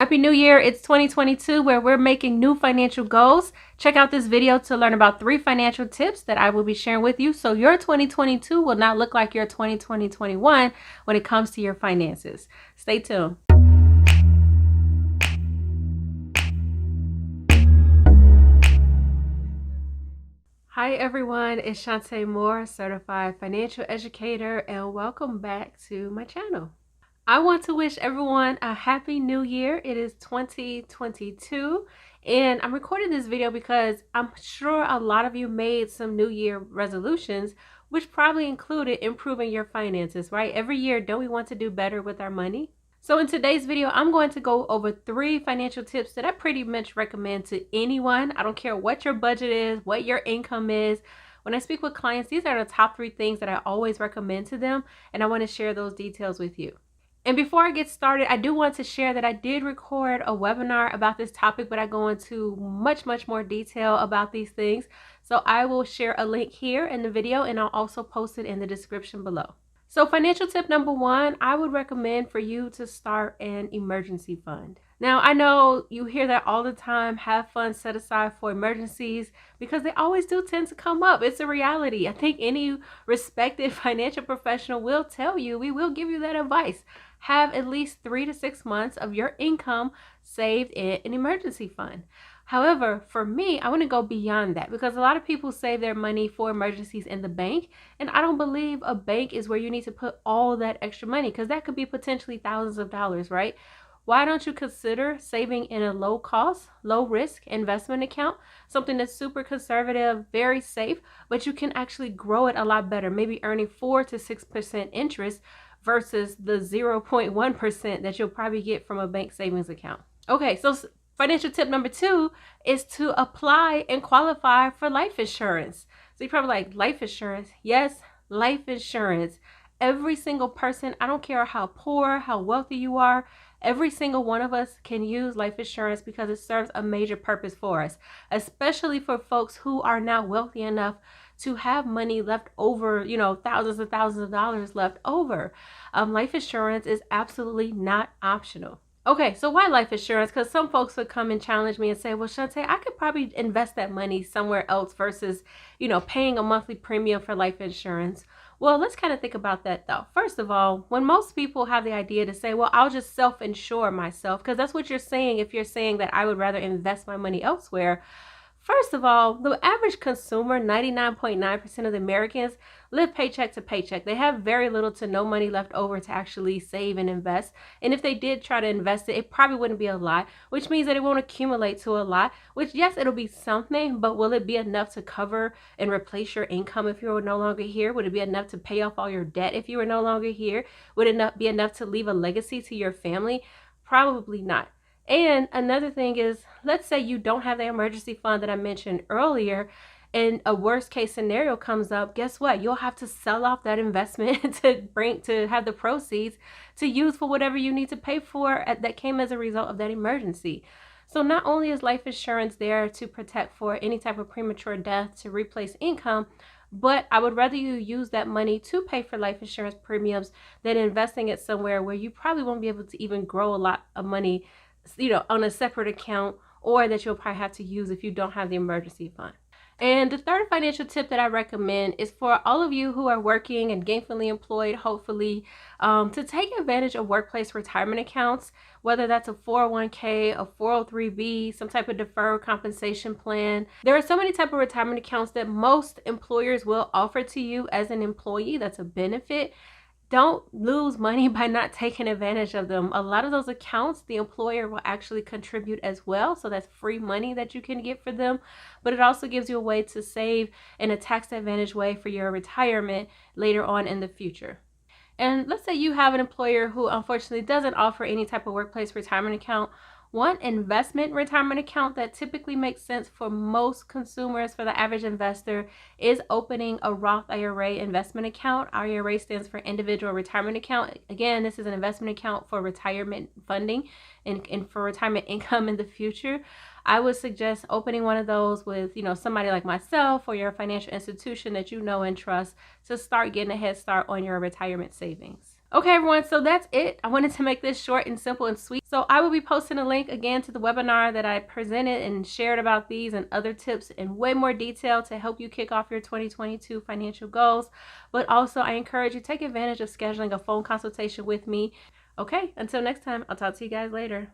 Happy New Year. It's 2022 where we're making new financial goals. Check out this video to learn about 3 financial tips that I will be sharing with you so your 2022 will not look like your 2021 when it comes to your finances. Stay tuned. Hi everyone, it's Shantae Moore, certified financial educator, and welcome back to my channel. I want to wish everyone a happy new year. It is 2022 and I'm recording this video because I'm sure a lot of you made some new year resolutions, which probably included improving your finances, right? Every year, don't we want to do better with our money? So in today's video, I'm going to go over 3 financial tips that I pretty much recommend to anyone. I don't care what your budget is, what your income is. When I speak with clients, these are the top 3 things that I always recommend to them, and I want to share those details with you. And before I get started, I do want to share that I did record a webinar about this topic, but I go into much more detail about these things. So I will share a link here in the video, and I'll also post it in the description below. So financial tip number 1, I would recommend for you to start an emergency fund. Now, I know you hear that all the time, have funds set aside for emergencies, because they always do tend to come up. It's a reality. I think any respected financial professional will tell you, we will give you that advice. Have at least 3 to 6 months of your income saved in an emergency fund. However, for me, I want to go beyond that because a lot of people save their money for emergencies in the bank, and I don't believe a bank is where you need to put all that extra money because that could be potentially thousands of dollars, right? Why don't you consider saving in a low cost, low risk investment account, something that's super conservative, very safe, but you can actually grow it a lot better, maybe earning 4 to 6% interest versus the 0.1% that you'll probably get from a bank savings account. Okay, so financial tip number 2 is to apply and qualify for life insurance. So you're probably like, life insurance? Yes, life insurance. Every single person, I don't care how poor, how wealthy you are, every single one of us can use life insurance because it serves a major purpose for us, especially for folks who are now wealthy enough to have money left over, thousands and thousands of dollars left over. Life insurance is absolutely not optional. Okay, so why life insurance? Because some folks would come and challenge me and say, well, Shantae, I could probably invest that money somewhere else versus, paying a monthly premium for life insurance. Well, let's kind of think about that though. First of all, when most people have the idea to say, well, I'll just self-insure myself, because that's what you're saying if you're saying that I would rather invest my money elsewhere. First of all, the average consumer, 99.9% of the Americans, live paycheck to paycheck. They have very little to no money left over to actually save and invest. And if they did try to invest it, it probably wouldn't be a lot, which means that it won't accumulate to a lot, which yes, it'll be something, but will it be enough to cover and replace your income if you were no longer here? Would it be enough to pay off all your debt if you were no longer here? Would it be enough to leave a legacy to your family? Probably not. And another thing is, let's say you don't have the emergency fund that I mentioned earlier, and a worst case scenario comes up. Guess what? You'll have to sell off that investment to have the proceeds to use for whatever you need to pay for that came as a result of that emergency. So not only is life insurance there to protect for any type of premature death, to replace income, but I would rather you use that money to pay for life insurance premiums than investing it somewhere where you probably won't be able to even grow a lot of money, on a separate account, or that you'll probably have to use if you don't have the emergency fund. And the third financial tip that I recommend is for all of you who are working and gainfully employed, hopefully, to take advantage of workplace retirement accounts, whether that's a 401k, a 403b, some type of deferred compensation plan. There are so many type of retirement accounts that most employers will offer to you as an employee. That's a benefit. Don't lose money by not taking advantage of them. A lot of those accounts, the employer will actually contribute as well. So that's free money that you can get for them. But it also gives you a way to save in a tax advantage way for your retirement later on in the future. And let's say you have an employer who unfortunately doesn't offer any type of workplace retirement account. One investment retirement account that typically makes sense for most consumers, for the average investor, is opening a Roth IRA investment account. IRA stands for Individual Retirement Account. Again, this is an investment account for retirement funding and for retirement income in the future. I would suggest opening one of those with, somebody like myself or your financial institution that you know and trust to start getting a head start on your retirement savings. Okay, everyone, so that's it. I wanted to make this short and simple and sweet. So I will be posting a link again to the webinar that I presented and shared about these and other tips in way more detail to help you kick off your 2022 financial goals. But also, I encourage you to take advantage of scheduling a phone consultation with me. Okay, until next time, I'll talk to you guys later.